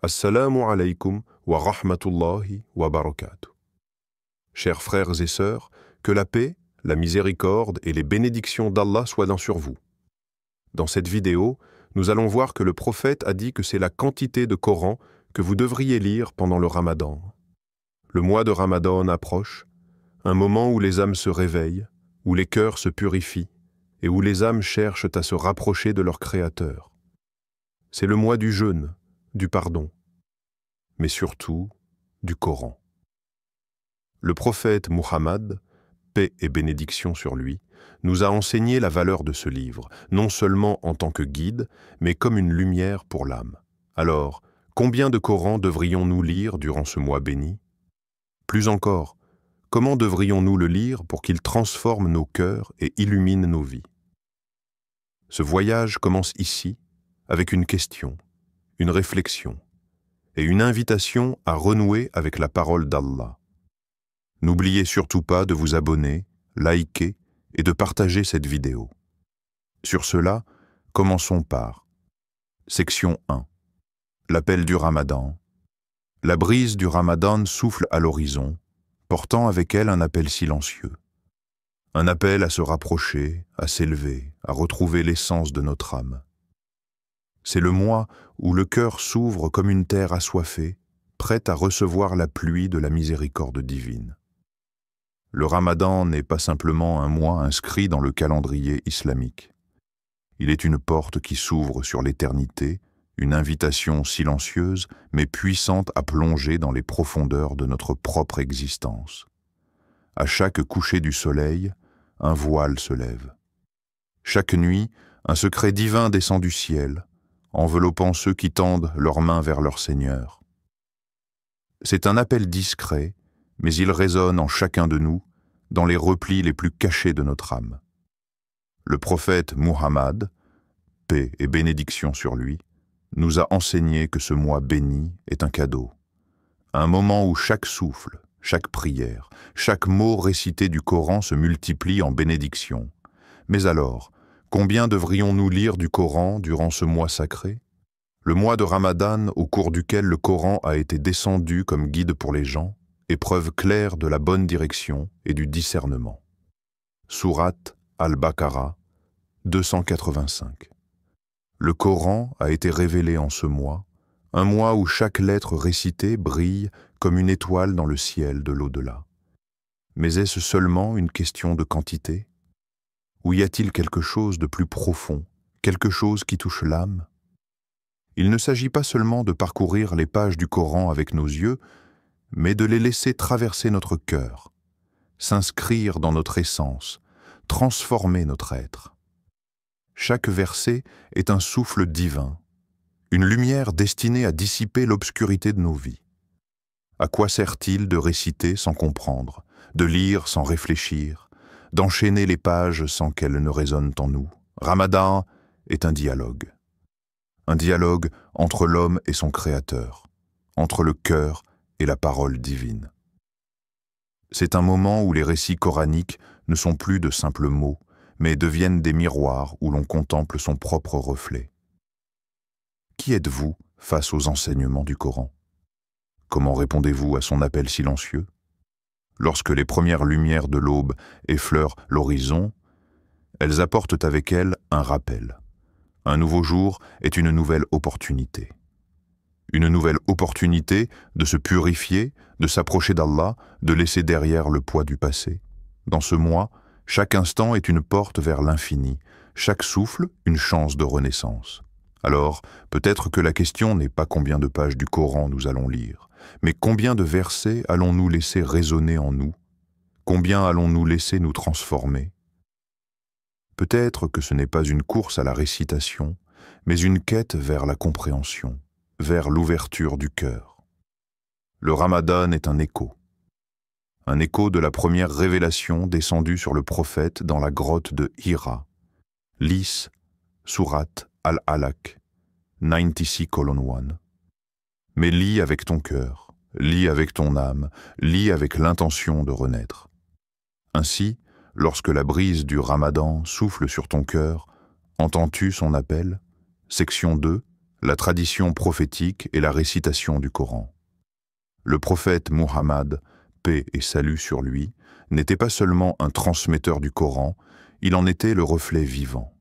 Assalamu alaikum wa rahmatullahi wa barakatuh. Chers frères et sœurs, que la paix, la miséricorde et les bénédictions d'Allah soient sur vous. Dans cette vidéo, nous allons voir que le prophète a dit que c'est la quantité de Coran que vous devriez lire pendant le Ramadan. Le mois de Ramadan approche, un moment où les âmes se réveillent, où les cœurs se purifient et où les âmes cherchent à se rapprocher de leur Créateur. C'est le mois du jeûne, du pardon, mais surtout du Coran. Le prophète Muhammad, paix et bénédiction sur lui, nous a enseigné la valeur de ce livre, non seulement en tant que guide, mais comme une lumière pour l'âme. Alors, combien de Corans devrions-nous lire durant ce mois béni? Plus encore, comment devrions-nous le lire pour qu'il transforme nos cœurs et illumine nos vies? Ce voyage commence ici avec une question, une réflexion et une invitation à renouer avec la parole d'Allah. N'oubliez surtout pas de vous abonner, liker et de partager cette vidéo. Sur cela, commençons par Section 1. L'appel du Ramadan. La brise du Ramadan souffle à l'horizon, portant avec elle un appel silencieux. Un appel à se rapprocher, à s'élever, à retrouver l'essence de notre âme. C'est le mois où le cœur s'ouvre comme une terre assoiffée, prête à recevoir la pluie de la miséricorde divine. Le Ramadan n'est pas simplement un mois inscrit dans le calendrier islamique. Il est une porte qui s'ouvre sur l'éternité, une invitation silencieuse mais puissante à plonger dans les profondeurs de notre propre existence. À chaque coucher du soleil, un voile se lève. Chaque nuit, un secret divin descend du ciel, enveloppant ceux qui tendent leurs mains vers leur Seigneur. C'est un appel discret, mais il résonne en chacun de nous, dans les replis les plus cachés de notre âme. Le prophète Muhammad, paix et bénédiction sur lui, nous a enseigné que ce mois béni est un cadeau, un moment où chaque souffle, chaque prière, chaque mot récité du Coran se multiplie en bénédiction. Mais alors, combien devrions-nous lire du Coran durant ce mois sacré? Le mois de Ramadan au cours duquel le Coran a été descendu comme guide pour les gens, est preuve claire de la bonne direction et du discernement. Sourate Al-Baqarah 285. Le Coran a été révélé en ce mois, un mois où chaque lettre récitée brille comme une étoile dans le ciel de l'au-delà. Mais est-ce seulement une question de quantité? Ou y a-t-il quelque chose de plus profond, quelque chose qui touche l'âme? Il ne s'agit pas seulement de parcourir les pages du Coran avec nos yeux, mais de les laisser traverser notre cœur, s'inscrire dans notre essence, transformer notre être. Chaque verset est un souffle divin, une lumière destinée à dissiper l'obscurité de nos vies. À quoi sert-il de réciter sans comprendre, de lire sans réfléchir, d'enchaîner les pages sans qu'elles ne résonnent en nous? Ramadan est un dialogue entre l'homme et son Créateur, entre le cœur et la parole divine. C'est un moment où les récits coraniques ne sont plus de simples mots, mais deviennent des miroirs où l'on contemple son propre reflet. Qui êtes-vous face aux enseignements du Coran? Comment répondez-vous à son appel silencieux? Lorsque les premières lumières de l'aube effleurent l'horizon, elles apportent avec elles un rappel. Un nouveau jour est une nouvelle opportunité. Une nouvelle opportunité de se purifier, de s'approcher d'Allah, de laisser derrière le poids du passé. Dans ce mois, chaque instant est une porte vers l'infini, chaque souffle une chance de renaissance. Alors, peut-être que la question n'est pas combien de pages du Coran nous allons lire, mais combien de versets allons-nous laisser résonner en nous? Combien allons-nous laisser nous transformer? Peut-être que ce n'est pas une course à la récitation, mais une quête vers la compréhension, vers l'ouverture du cœur. Le Ramadan est un écho de la première révélation descendue sur le prophète dans la grotte de Hira. Lis, Sourate Al-Alaq, 96:1. Mais lis avec ton cœur, lis avec ton âme, lis avec l'intention de renaître. Ainsi, lorsque la brise du Ramadan souffle sur ton cœur, entends-tu son appel? Section 2, la tradition prophétique et la récitation du Coran. Le prophète Muhammad, paix et salut sur lui, n'était pas seulement un transmetteur du Coran, il en était le reflet vivant.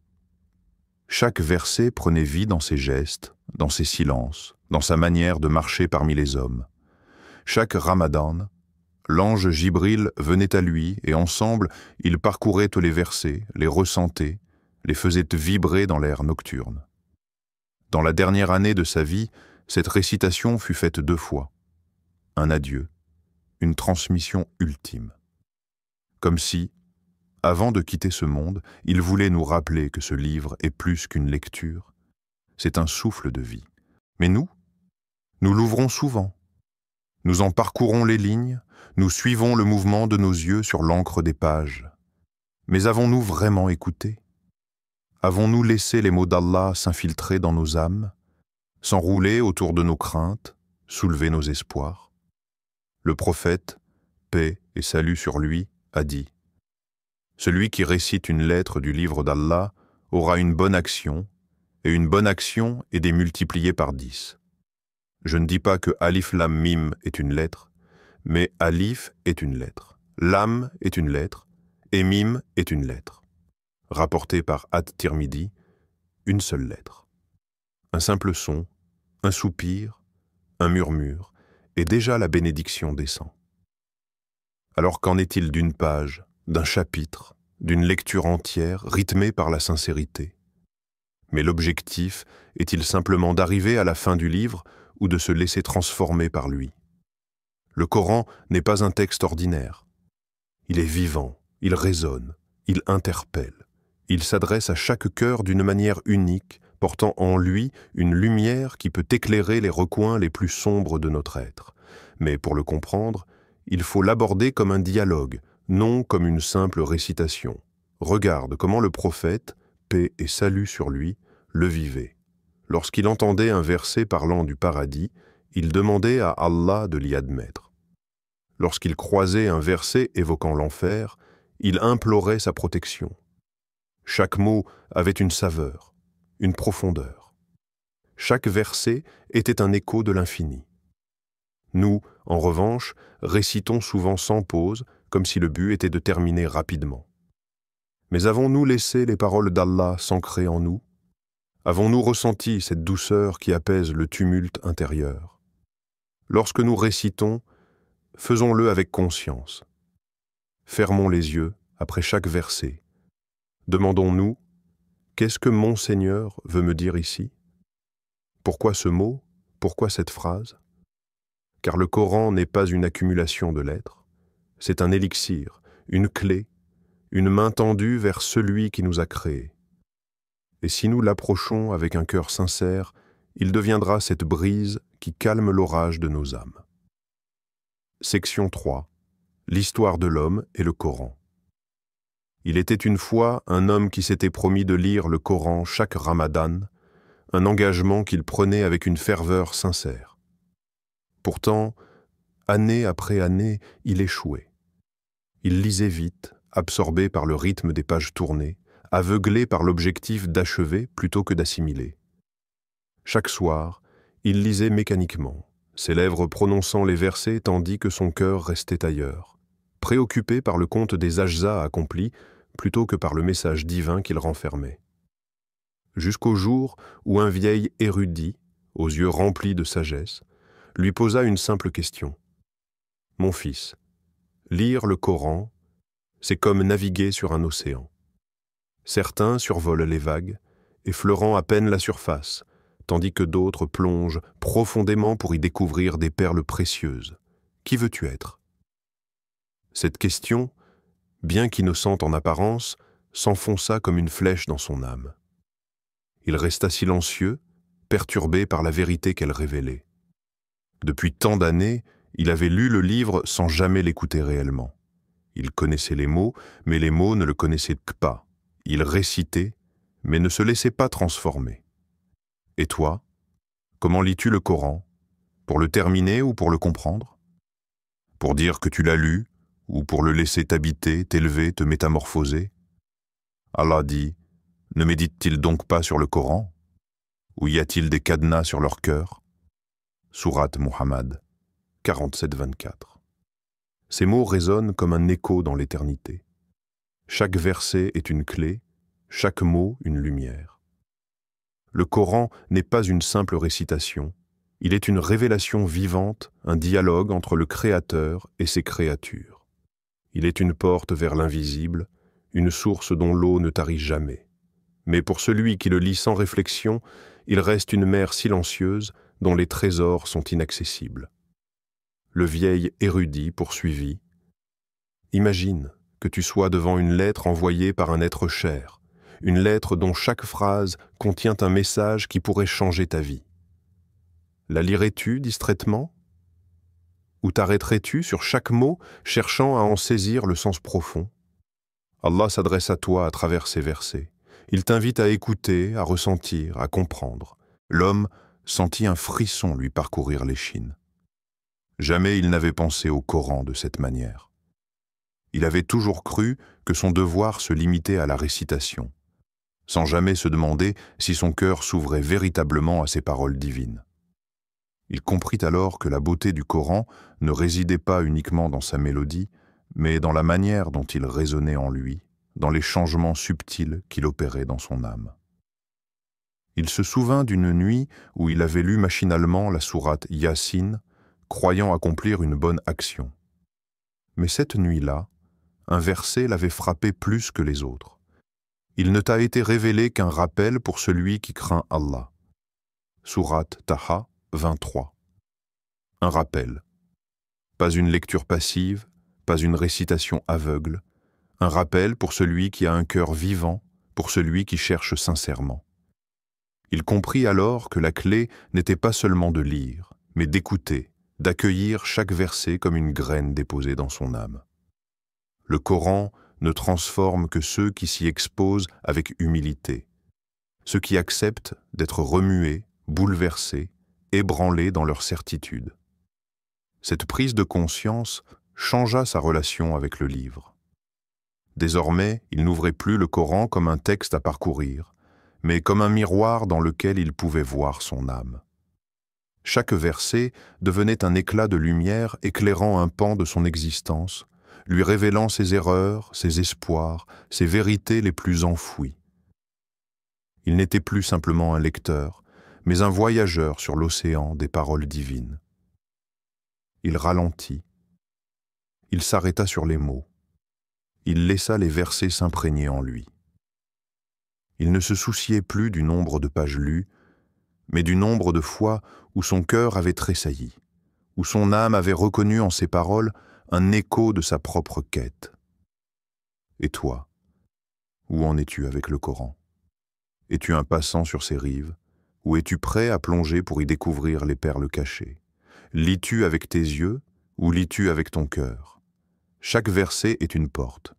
Chaque verset prenait vie dans ses gestes, dans ses silences, dans sa manière de marcher parmi les hommes. Chaque Ramadan, l'ange Jibril venait à lui et ensemble, ils parcouraient tous les versets, les ressentaient, les faisaient vibrer dans l'air nocturne. Dans la dernière année de sa vie, cette récitation fut faite 2 fois. Un adieu, une transmission ultime. Comme si, avant de quitter ce monde, il voulait nous rappeler que ce livre est plus qu'une lecture, c'est un souffle de vie. Mais nous l'ouvrons souvent. Nous en parcourons les lignes, nous suivons le mouvement de nos yeux sur l'encre des pages. Mais avons-nous vraiment écouté? Avons-nous laissé les mots d'Allah s'infiltrer dans nos âmes, s'enrouler autour de nos craintes, soulever nos espoirs? Le prophète, paix et salut sur lui, a dit « Celui qui récite une lettre du livre d'Allah aura une bonne action, et une bonne action est démultipliée par 10. Je ne dis pas que Alif Lam Mim est une lettre, mais Alif est une lettre, Lam est une lettre, et Mim est une lettre. » Rapporté par At-Tirmidhi, une seule lettre. Un simple son, un soupir, un murmure, et déjà la bénédiction descend. Alors qu'en est-il d'une page, d'un chapitre, d'une lecture entière rythmée par la sincérité? Mais l'objectif est-il simplement d'arriver à la fin du livre ou de se laisser transformer par lui? Le Coran n'est pas un texte ordinaire. Il est vivant, il résonne, il interpelle. Il s'adresse à chaque cœur d'une manière unique, portant en lui une lumière qui peut éclairer les recoins les plus sombres de notre être. Mais pour le comprendre, il faut l'aborder comme un dialogue, non comme une simple récitation. Regarde comment le prophète, paix et salut sur lui, le vivait. Lorsqu'il entendait un verset parlant du paradis, il demandait à Allah de l'y admettre. Lorsqu'il croisait un verset évoquant l'enfer, il implorait sa protection. Chaque mot avait une saveur, une profondeur. Chaque verset était un écho de l'infini. Nous, en revanche, récitons souvent sans pause, comme si le but était de terminer rapidement. Mais avons-nous laissé les paroles d'Allah s'ancrer en nous? Avons-nous ressenti cette douceur qui apaise le tumulte intérieur? Lorsque nous récitons, faisons-le avec conscience. Fermons les yeux après chaque verset. Demandons-nous, qu'est-ce que mon Seigneur veut me dire ici? Pourquoi ce mot? Pourquoi cette phrase? Car le Coran n'est pas une accumulation de lettres, c'est un élixir, une clé, une main tendue vers celui qui nous a créés. Et si nous l'approchons avec un cœur sincère, il deviendra cette brise qui calme l'orage de nos âmes. Section 3. L'histoire de l'homme et le Coran. Il était une fois un homme qui s'était promis de lire le Coran chaque Ramadan, un engagement qu'il prenait avec une ferveur sincère. Pourtant, année après année, il échouait. Il lisait vite, absorbé par le rythme des pages tournées, aveuglé par l'objectif d'achever plutôt que d'assimiler. Chaque soir, il lisait mécaniquement, ses lèvres prononçant les versets tandis que son cœur restait ailleurs, préoccupé par le compte des ajza accomplis plutôt que par le message divin qu'il renfermait. Jusqu'au jour où un vieil érudit, aux yeux remplis de sagesse, lui posa une simple question. « Mon fils, lire le Coran, c'est comme naviguer sur un océan. Certains survolent les vagues, effleurant à peine la surface, tandis que d'autres plongent profondément pour y découvrir des perles précieuses. Qui veux-tu être ?» Cette question, bien qu'innocente en apparence, s'enfonça comme une flèche dans son âme. Il resta silencieux, perturbé par la vérité qu'elle révélait. Depuis tant d'années, il avait lu le livre sans jamais l'écouter réellement. Il connaissait les mots, mais les mots ne le connaissaient pas. Il récitait, mais ne se laissait pas transformer. Et toi, comment lis-tu le Coran? Pour le terminer ou pour le comprendre? Pour dire que tu l'as lu, ou pour le laisser t'habiter, t'élever, te métamorphoser? Allah dit, ne médite-t-il donc pas sur le Coran? Ou y a-t-il des cadenas sur leur cœur? Sourate Muhammad 47-24. Ces mots résonnent comme un écho dans l'éternité. Chaque verset est une clé, chaque mot une lumière. Le Coran n'est pas une simple récitation, il est une révélation vivante, un dialogue entre le Créateur et ses créatures. Il est une porte vers l'invisible, une source dont l'eau ne tarit jamais. Mais pour celui qui le lit sans réflexion, il reste une mer silencieuse dont les trésors sont inaccessibles. Le vieil érudit poursuivit. Imagine que tu sois devant une lettre envoyée par un être cher, une lettre dont chaque phrase contient un message qui pourrait changer ta vie. La lirais-tu distraitement? Ou t'arrêterais-tu sur chaque mot, cherchant à en saisir le sens profond? Allah s'adresse à toi à travers ces versets. Il t'invite à écouter, à ressentir, à comprendre. L'homme sentit un frisson lui parcourir l'échine. Jamais il n'avait pensé au Coran de cette manière. Il avait toujours cru que son devoir se limitait à la récitation, sans jamais se demander si son cœur s'ouvrait véritablement à ces paroles divines. Il comprit alors que la beauté du Coran ne résidait pas uniquement dans sa mélodie, mais dans la manière dont il résonnait en lui, dans les changements subtils qu'il opérait dans son âme. Il se souvint d'une nuit où il avait lu machinalement la sourate Yassine, croyant accomplir une bonne action. Mais cette nuit-là, un verset l'avait frappé plus que les autres. Il ne t'a été révélé qu'un rappel pour celui qui craint Allah. Sourate Taha 23. Un rappel. Pas une lecture passive, pas une récitation aveugle. Un rappel pour celui qui a un cœur vivant, pour celui qui cherche sincèrement. Il comprit alors que la clé n'était pas seulement de lire, mais d'écouter, d'accueillir chaque verset comme une graine déposée dans son âme. Le Coran ne transforme que ceux qui s'y exposent avec humilité, ceux qui acceptent d'être remués, bouleversés, ébranlés dans leur certitude. Cette prise de conscience changea sa relation avec le livre. Désormais, il n'ouvrait plus le Coran comme un texte à parcourir, mais comme un miroir dans lequel il pouvait voir son âme. Chaque verset devenait un éclat de lumière éclairant un pan de son existence, lui révélant ses erreurs, ses espoirs, ses vérités les plus enfouies. Il n'était plus simplement un lecteur, mais un voyageur sur l'océan des paroles divines. Il ralentit. Il s'arrêta sur les mots. Il laissa les versets s'imprégner en lui. Il ne se souciait plus du nombre de pages lues, mais du nombre de fois où son cœur avait tressailli, où son âme avait reconnu en ces paroles un écho de sa propre quête. Et toi, où en es-tu avec le Coran? Es-tu un passant sur ses rives, ou es-tu prêt à plonger pour y découvrir les perles cachées? Lis-tu avec tes yeux, ou lis-tu avec ton cœur? Chaque verset est une porte.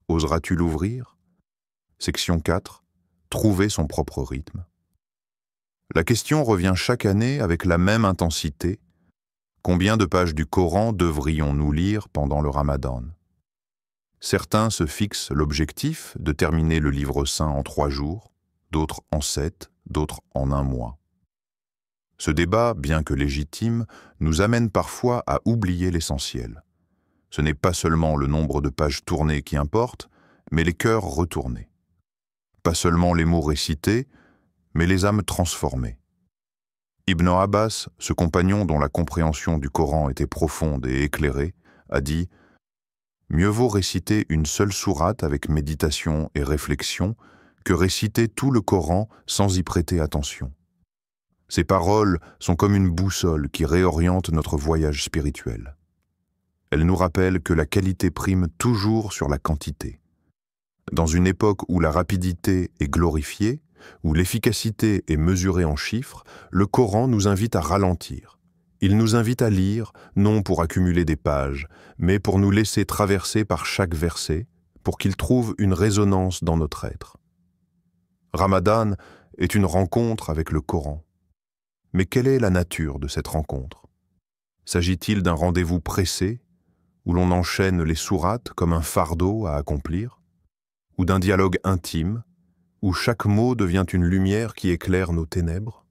Oseras-tu l'ouvrir? Section 4. Trouver son propre rythme. La question revient chaque année avec la même intensité. Combien de pages du Coran devrions-nous lire pendant le Ramadan? Certains se fixent l'objectif de terminer le livre saint en 3 jours, d'autres en 7, d'autres en 1 mois. Ce débat, bien que légitime, nous amène parfois à oublier l'essentiel. Ce n'est pas seulement le nombre de pages tournées qui importe, mais les cœurs retournés. Pas seulement les mots récités, mais les âmes transformées. Ibn Abbas, ce compagnon dont la compréhension du Coran était profonde et éclairée, a dit « Mieux vaut réciter une seule sourate avec méditation et réflexion que réciter tout le Coran sans y prêter attention. Ces paroles sont comme une boussole qui réoriente notre voyage spirituel. Elles nous rappellent que la qualité prime toujours sur la quantité. Dans une époque où la rapidité est glorifiée, où l'efficacité est mesurée en chiffres, le Coran nous invite à ralentir. Il nous invite à lire, non pour accumuler des pages, mais pour nous laisser traverser par chaque verset, pour qu'il trouve une résonance dans notre être. Ramadan est une rencontre avec le Coran. Mais quelle est la nature de cette rencontre? S'agit-il d'un rendez-vous pressé, où l'on enchaîne les sourates comme un fardeau à accomplir, ou d'un dialogue intime, où chaque mot devient une lumière qui éclaire nos ténèbres?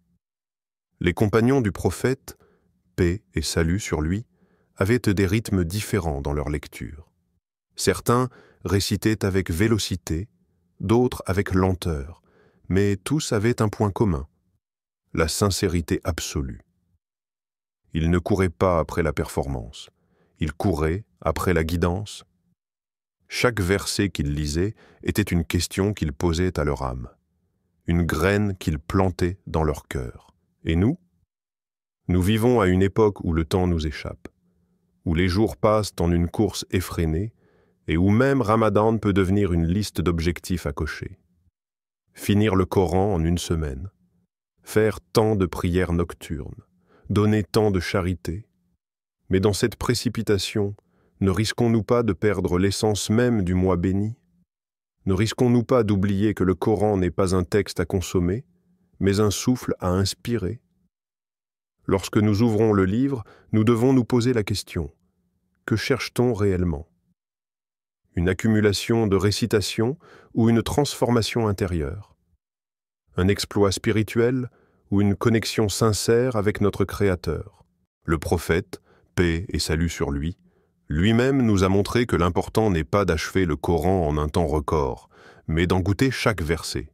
Les compagnons du prophète, paix et salut sur lui, avaient des rythmes différents dans leur lecture. Certains récitaient avec vélocité, d'autres avec lenteur, mais tous avaient un point commun, la sincérité absolue. Ils ne couraient pas après la performance, ils couraient après la guidance. Chaque verset qu'ils lisaient était une question qu'ils posaient à leur âme, une graine qu'ils plantaient dans leur cœur. Et nous? Nous vivons à une époque où le temps nous échappe, où les jours passent en une course effrénée et où même Ramadan peut devenir une liste d'objectifs à cocher. Finir le Coran en une semaine, faire tant de prières nocturnes, donner tant de charité. Mais dans cette précipitation, ne risquons-nous pas de perdre l'essence même du mois béni? Ne risquons-nous pas d'oublier que le Coran n'est pas un texte à consommer, mais un souffle à inspirer? Lorsque nous ouvrons le livre, nous devons nous poser la question: que cherche-t-on réellement? Une accumulation de récitations ou une transformation intérieure? Un exploit spirituel ou une connexion sincère avec notre Créateur? Le prophète, paix et salut sur lui, lui-même nous a montré que l'important n'est pas d'achever le Coran en un temps record, mais d'en goûter chaque verset.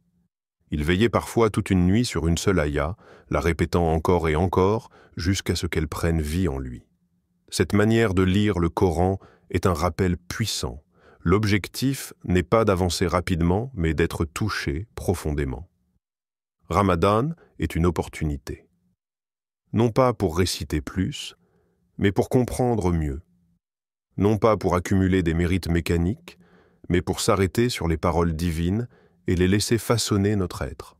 Il veillait parfois toute une nuit sur une seule aya, la répétant encore et encore, jusqu'à ce qu'elle prenne vie en lui. Cette manière de lire le Coran est un rappel puissant. L'objectif n'est pas d'avancer rapidement, mais d'être touché profondément. Ramadan est une opportunité. Non pas pour réciter plus, mais pour comprendre mieux. Non pas pour accumuler des mérites mécaniques, mais pour s'arrêter sur les paroles divines et les laisser façonner notre être.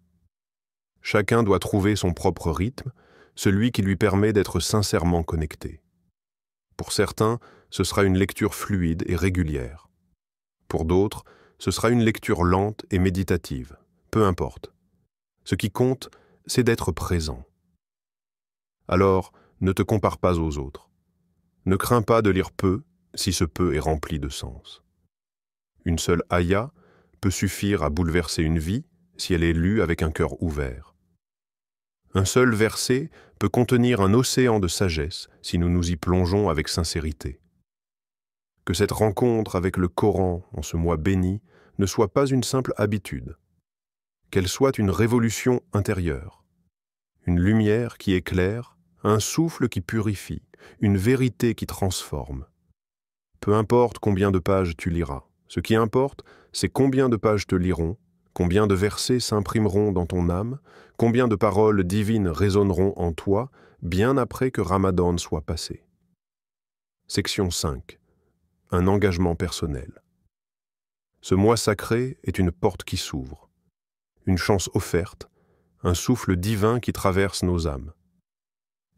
Chacun doit trouver son propre rythme, celui qui lui permet d'être sincèrement connecté. Pour certains, ce sera une lecture fluide et régulière. Pour d'autres, ce sera une lecture lente et méditative, peu importe. Ce qui compte, c'est d'être présent. Alors, ne te compare pas aux autres. Ne crains pas de lire peu, si ce peu est rempli de sens. Une seule aya peut suffire à bouleverser une vie si elle est lue avec un cœur ouvert. Un seul verset peut contenir un océan de sagesse si nous nous y plongeons avec sincérité. Que cette rencontre avec le Coran en ce mois béni ne soit pas une simple habitude, qu'elle soit une révolution intérieure, une lumière qui éclaire, un souffle qui purifie, une vérité qui transforme. Peu importe combien de pages tu liras, ce qui importe, c'est combien de pages te liront, combien de versets s'imprimeront dans ton âme, combien de paroles divines résonneront en toi, bien après que Ramadan soit passé. Section 5. Un engagement personnel. Ce mois sacré est une porte qui s'ouvre, une chance offerte, un souffle divin qui traverse nos âmes.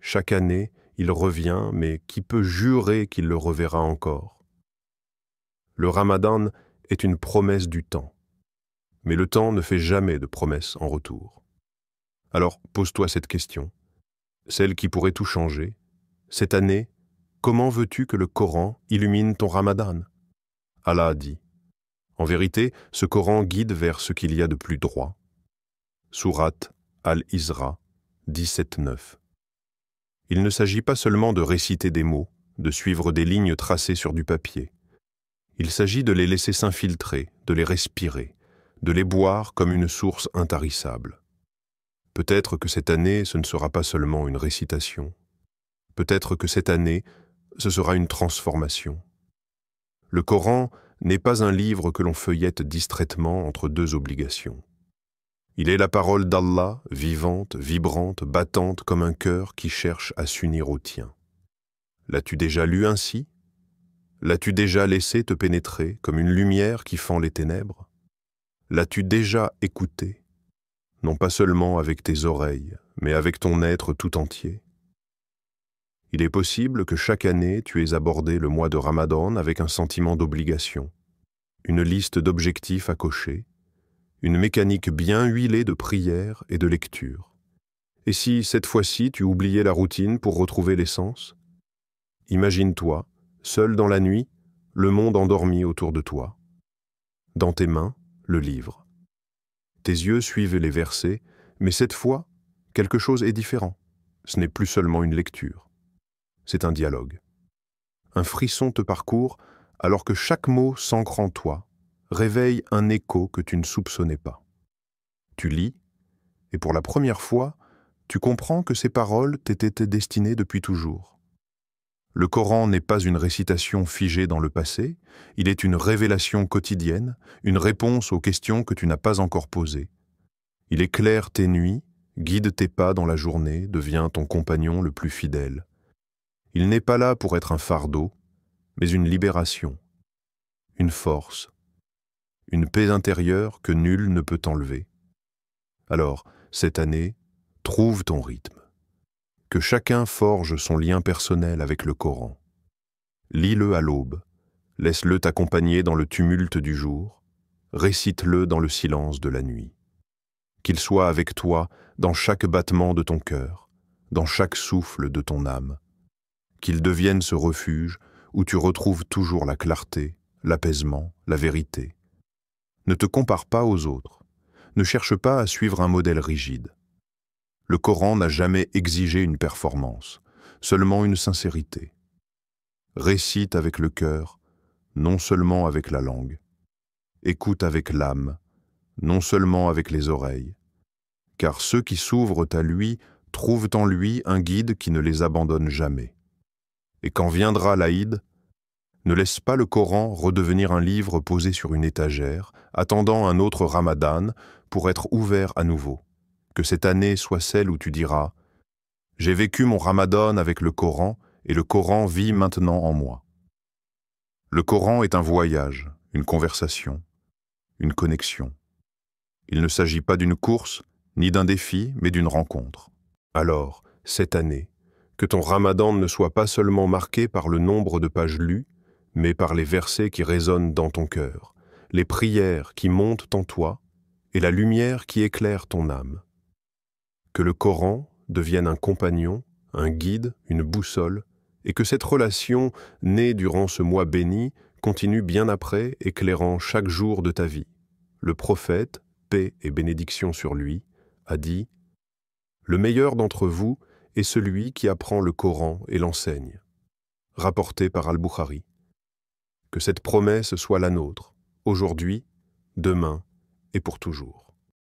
Chaque année, il revient, mais qui peut jurer qu'il le reverra encore? Le Ramadan est une promesse du temps, mais le temps ne fait jamais de promesses en retour. Alors pose-toi cette question, celle qui pourrait tout changer. Cette année, comment veux-tu que le Coran illumine ton Ramadan? Allah a dit: en vérité, ce Coran guide vers ce qu'il y a de plus droit. Sourate Al-Isra 17:9. Il ne s'agit pas seulement de réciter des mots, de suivre des lignes tracées sur du papier. Il s'agit de les laisser s'infiltrer, de les respirer, de les boire comme une source intarissable. Peut-être que cette année, ce ne sera pas seulement une récitation. Peut-être que cette année, ce sera une transformation. Le Coran n'est pas un livre que l'on feuillette distraitement entre deux obligations. Il est la parole d'Allah, vivante, vibrante, battante comme un cœur qui cherche à s'unir au tien. L'as-tu déjà lu ainsi? L'as-tu déjà laissé te pénétrer comme une lumière qui fend les ténèbres? L'as-tu déjà écouté? Non pas seulement avec tes oreilles, mais avec ton être tout entier. Il est possible que chaque année tu aies abordé le mois de Ramadan avec un sentiment d'obligation, une liste d'objectifs à cocher, une mécanique bien huilée de prière et de lecture. Et si, cette fois-ci, tu oubliais la routine pour retrouver l'essence? Imagine-toi, seul dans la nuit, le monde endormi autour de toi. Dans tes mains, le livre. Tes yeux suivent les versets, mais cette fois, quelque chose est différent. Ce n'est plus seulement une lecture. C'est un dialogue. Un frisson te parcourt alors que chaque mot s'ancre en toi, réveille un écho que tu ne soupçonnais pas. Tu lis, et pour la première fois, tu comprends que ces paroles t'étaient destinées depuis toujours. Le Coran n'est pas une récitation figée dans le passé, il est une révélation quotidienne, une réponse aux questions que tu n'as pas encore posées. Il éclaire tes nuits, guide tes pas dans la journée, devient ton compagnon le plus fidèle. Il n'est pas là pour être un fardeau, mais une libération, une force, une paix intérieure que nul ne peut enlever. Alors, cette année, trouve ton rythme. Que chacun forge son lien personnel avec le Coran. Lis-le à l'aube, laisse-le t'accompagner dans le tumulte du jour, récite-le dans le silence de la nuit. Qu'il soit avec toi dans chaque battement de ton cœur, dans chaque souffle de ton âme. Qu'il devienne ce refuge où tu retrouves toujours la clarté, l'apaisement, la vérité. Ne te compare pas aux autres. Ne cherche pas à suivre un modèle rigide. Le Coran n'a jamais exigé une performance, seulement une sincérité. Récite avec le cœur, non seulement avec la langue. Écoute avec l'âme, non seulement avec les oreilles. Car ceux qui s'ouvrent à lui trouvent en lui un guide qui ne les abandonne jamais. Et quand viendra l'Aïd, ne laisse pas le Coran redevenir un livre posé sur une étagère, attendant un autre Ramadan pour être ouvert à nouveau. Que cette année soit celle où tu diras « J'ai vécu mon Ramadan avec le Coran et le Coran vit maintenant en moi ». Le Coran est un voyage, une conversation, une connexion. Il ne s'agit pas d'une course, ni d'un défi, mais d'une rencontre. Alors, cette année, que ton Ramadan ne soit pas seulement marqué par le nombre de pages lues, mais par les versets qui résonnent dans ton cœur, les prières qui montent en toi et la lumière qui éclaire ton âme. Que le Coran devienne un compagnon, un guide, une boussole, et que cette relation, née durant ce mois béni, continue bien après, éclairant chaque jour de ta vie. Le prophète, paix et bénédiction sur lui, a dit « Le meilleur d'entre vous est celui qui apprend le Coran et l'enseigne. » Rapporté par Al-Bukhari. Que cette promesse soit la nôtre, aujourd'hui, demain et pour toujours.